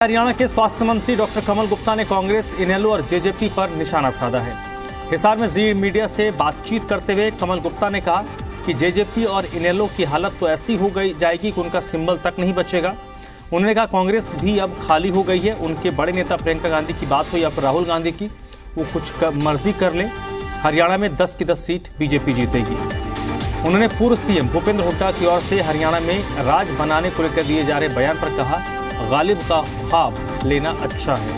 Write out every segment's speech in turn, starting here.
हरियाणा के स्वास्थ्य मंत्री डॉक्टर कमल गुप्ता ने कांग्रेस, इनेलो और जेजेपी पर निशाना साधा है। हिसार में जी मीडिया से बातचीत करते हुए कमल गुप्ता ने कहा कि जेजेपी और इनेलो की हालत तो ऐसी हो गई जाएगी कि उनका सिंबल तक नहीं बचेगा। उन्होंने कहा कांग्रेस भी अब खाली हो गई है। उनके बड़े नेता प्रियंका गांधी की बात हो या फिर राहुल गांधी की, वो कुछ मर्जी कर ले, हरियाणा में 10 की 10 सीट बीजेपी जीतेगी। उन्होंने पूर्व सीएम भूपेंद्र हुड्डा की ओर से हरियाणा में राज बनाने को लेकर दिए जा रहे बयान पर कहा, गालिब का ख्वाब लेना अच्छा है।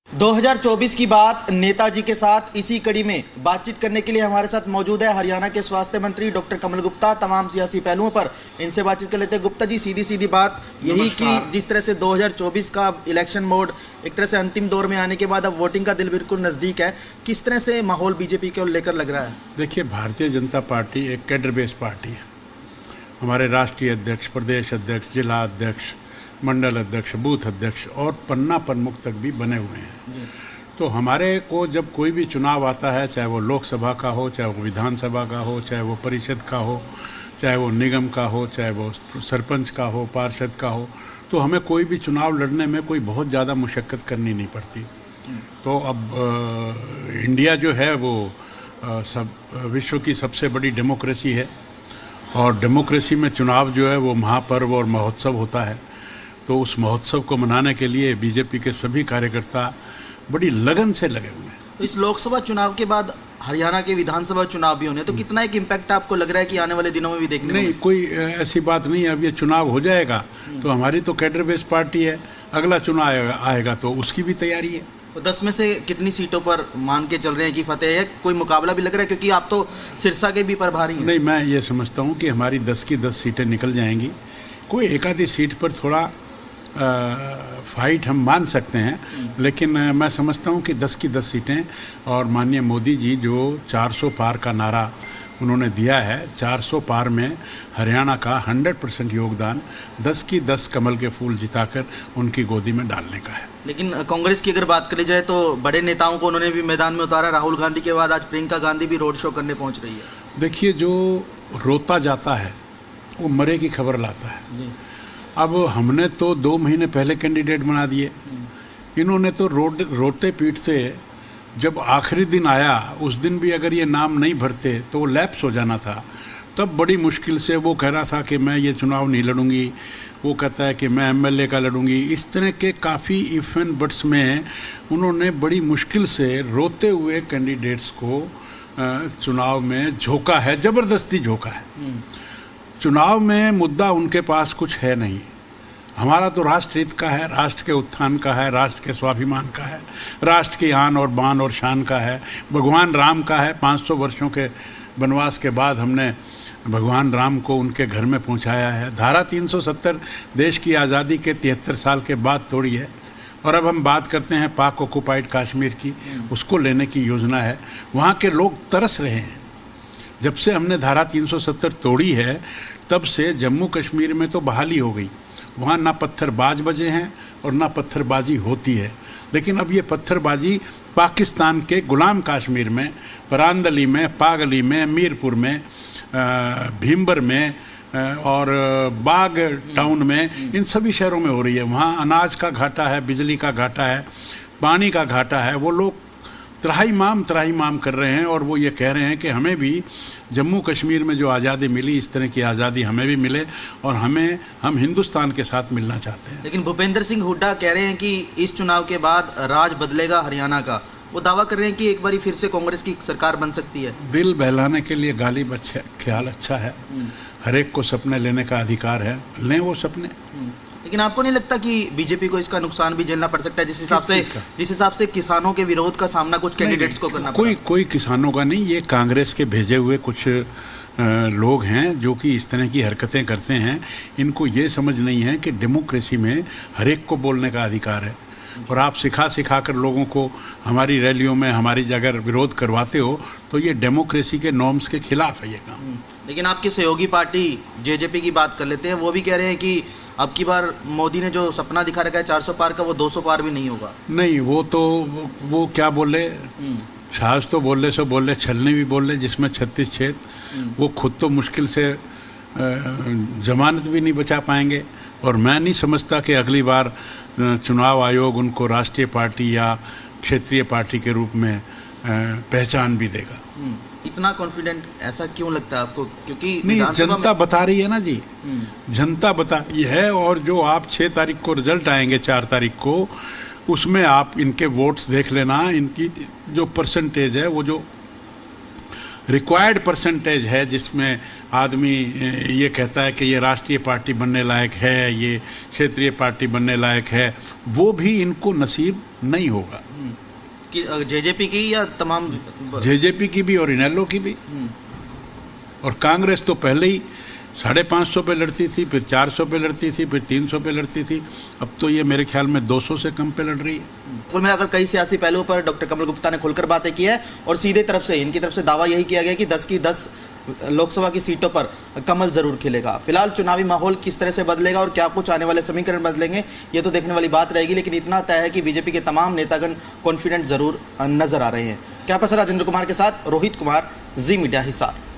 2024 की बात नेताजी के साथ इसी कड़ी में बातचीत करने के लिए हमारे साथ मौजूद है हरियाणा के स्वास्थ्य मंत्री डॉक्टर कमल गुप्ता। तमाम सियासी पहलुओं पर इनसे बातचीत कर लेते हैं। गुप्ता जी, सीधी सीधी बात यही कि जिस तरह से 2024 का इलेक्शन मोड एक तरह से अंतिम दौर में आने के बाद अब वोटिंग का दिन बिल्कुल नज़दीक है, किस तरह से माहौल बीजेपी को लेकर लग रहा है? देखिए, भारतीय जनता पार्टी एक कैडर बेस्ड पार्टी है। हमारे राष्ट्रीय अध्यक्ष, प्रदेश अध्यक्ष, जिला अध्यक्ष, मंडल अध्यक्ष, बूथ अध्यक्ष और पन्ना प्रमुख तक भी बने हुए हैं। तो हमारे को जब कोई भी चुनाव आता है, चाहे वो लोकसभा का हो, चाहे वो विधानसभा का हो, चाहे वो परिषद का हो, चाहे वो निगम का हो, चाहे वो सरपंच का हो, पार्षद का हो, तो हमें कोई भी चुनाव लड़ने में कोई बहुत ज़्यादा मुशक्क़त करनी नहीं पड़ती। तो अब इंडिया जो है वो विश्व की सबसे बड़ी डेमोक्रेसी है और डेमोक्रेसी में चुनाव जो है वो महापर्व और महोत्सव होता है। तो उस महोत्सव को मनाने के लिए बीजेपी के सभी कार्यकर्ता बड़ी लगन से लगे हुए हैं। तो इस लोकसभा चुनाव के बाद हरियाणा के विधानसभा चुनाव भी होने, तो कितना एक इम्पैक्ट आपको लग रहा है कि आने वाले दिनों में भी देखने नहीं, कोई ऐसी बात नहीं है। अब ये चुनाव हो जाएगा तो हमारी तो कैडर बेस्ड पार्टी है, अगला चुनाव आएगा तो उसकी भी तैयारी है। तो 10 में से कितनी सीटों पर मान के चल रहे हैं कि फतेह है? कोई मुकाबला भी लग रहा है, क्योंकि आप तो सिरसा के भी प्रभारी हैं। नहीं, मैं ये समझता हूँ कि हमारी 10 की 10 सीटें निकल जाएंगी। कोई एक आधी सीट पर थोड़ा फाइट हम मान सकते हैं, लेकिन मैं समझता हूँ कि 10 की 10 सीटें, और माननीय मोदी जी जो 400 पार का नारा उन्होंने दिया है, 400 पार में हरियाणा का 100% योगदान 10 की 10 कमल के फूल जिताकर उनकी गोदी में डालने का है। लेकिन कांग्रेस की अगर बात करी जाए तो बड़े नेताओं को उन्होंने भी मैदान में उतारा। राहुल गांधी के बाद आज प्रियंका गांधी भी रोड शो करने पहुंच रही है। देखिए, जो रोता जाता है वो मरे की खबर लाता है। अब हमने तो 2 महीने पहले कैंडिडेट बना दिए, इन्होंने तो रोते पीटते जब आखिरी दिन आया उस दिन भी अगर ये नाम नहीं भरते तो वो लैप्स हो जाना था। तब बड़ी मुश्किल से वो कह रहा था कि मैं ये चुनाव नहीं लड़ूंगी, वो कहता है कि मैं एमएलए का लड़ूंगी। इस तरह के काफ़ी इफ एंड बट्स में उन्होंने बड़ी मुश्किल से रोते हुए कैंडिडेट्स को चुनाव में झोंका है, ज़बरदस्ती झोंका है। चुनाव में मुद्दा उनके पास कुछ है नहीं। हमारा तो राष्ट्र हित का है, राष्ट्र के उत्थान का है, राष्ट्र के स्वाभिमान का है, राष्ट्र की आन और बान और शान का है, भगवान राम का है। 500 वर्षों के वनवास के बाद हमने भगवान राम को उनके घर में पहुंचाया है। धारा 370 देश की आज़ादी के 73 साल के बाद तोड़ी है, और अब हम बात करते हैं पाक ऑक्युपाइड कश्मीर की, उसको लेने की योजना है। वहाँ के लोग तरस रहे हैं। जब से हमने धारा 370 तोड़ी है तब से जम्मू कश्मीर में तो बहाली हो गई। वहाँ ना पत्थरबाज बजे हैं और ना पत्थरबाजी होती है। लेकिन अब ये पत्थरबाजी पाकिस्तान के गुलाम कश्मीर में, परांदली में, पागली में, मीरपुर में, भीमबर में और बाग टाउन में, इन सभी शहरों में हो रही है। वहाँ अनाज का घाटा है, बिजली का घाटा है, पानी का घाटा है। वो लोग त्राही माम कर रहे हैं और वो ये कह रहे हैं कि हमें भी जम्मू कश्मीर में जो आज़ादी मिली, इस तरह की आज़ादी हमें भी मिले और हम हिंदुस्तान के साथ मिलना चाहते हैं। लेकिन भूपेंद्र सिंह हुड्डा कह रहे हैं कि इस चुनाव के बाद राज बदलेगा हरियाणा का। वो दावा कर रहे हैं कि एक बार फिर से कांग्रेस की सरकार बन सकती है। दिल बहलाने के लिए गालिब अच्छा ख्याल अच्छा है। हर एक को सपने लेने का अधिकार है, लें वो सपने। लेकिन आपको नहीं लगता कि बीजेपी को इसका नुकसान भी झेलना पड़ सकता है, जिस हिसाब से किसानों के विरोध का सामना कुछ कैंडिडेट्स को करना पड़ा? कोई किसानों का नहीं, ये कांग्रेस के भेजे हुए कुछ लोग हैं जो कि इस तरह की हरकतें करते हैं। इनको ये समझ नहीं है कि डेमोक्रेसी में हर एक को बोलने का अधिकार है, और आप सिखा कर लोगों को हमारी रैलियों में हमारी जगह विरोध करवाते हो तो ये डेमोक्रेसी के नॉर्म्स के खिलाफ है ये काम। लेकिन आपकी सहयोगी पार्टी जेजेपी की बात कर लेते हैं, वो भी कह रहे हैं कि अब की बार मोदी ने जो सपना दिखा रखा है 400 पार का, वो 200 पार भी नहीं होगा। नहीं, वो क्या बोले, साहस तो बोले सो बोले, छलने भी बोले, जिसमें 36 छेद। वो खुद तो मुश्किल से जमानत भी नहीं बचा पाएंगे। और मैं नहीं समझता कि अगली बार चुनाव आयोग उनको राष्ट्रीय पार्टी या क्षेत्रीय पार्टी के रूप में पहचान भी देगा। इतना कॉन्फिडेंट ऐसा क्यों लगता है आपको? क्योंकि नहीं, जनता बता रही है ना जी, जनता बता रही है। और जो आप 6 तारीख को रिजल्ट आएंगे, 4 तारीख को, उसमें आप इनके वोट्स देख लेना। इनकी जो परसेंटेज है, वो जो रिक्वायर्ड परसेंटेज है, जिसमें आदमी ये कहता है कि ये राष्ट्रीय पार्टी बनने लायक है, ये क्षेत्रीय पार्टी बनने लायक है, वो भी इनको नसीब नहीं होगा। कि जेजेपी की या तमाम? जेजेपी की भी और इनेलो की भी। और कांग्रेस तो पहले ही 550 पे लड़ती थी, फिर 400 पे लड़ती थी, फिर 300 पे लड़ती थी। अब तो ये मेरे ख्याल में 200 से कम पे लड़ रही है। कुल मिलाकर कई सियासी पहलुओं पर डॉक्टर कमल गुप्ता ने खुलकर बातें की है और सीधे तरफ से इनकी तरफ से दावा यही किया गया कि 10 की 10 लोकसभा की सीटों पर कमल जरूर खिलेगा। फिलहाल चुनावी माहौल किस तरह से बदलेगा और क्या कुछ आने वाले समीकरण बदलेंगे, ये तो देखने वाली बात रहेगी। लेकिन इतना तय है कि बीजेपी के तमाम नेतागण कॉन्फिडेंट जरूर नजर आ रहे हैं। कैमरा पर्सन राजेंद्र कुमार के साथ रोहित कुमार, जी मीडिया, हिसार।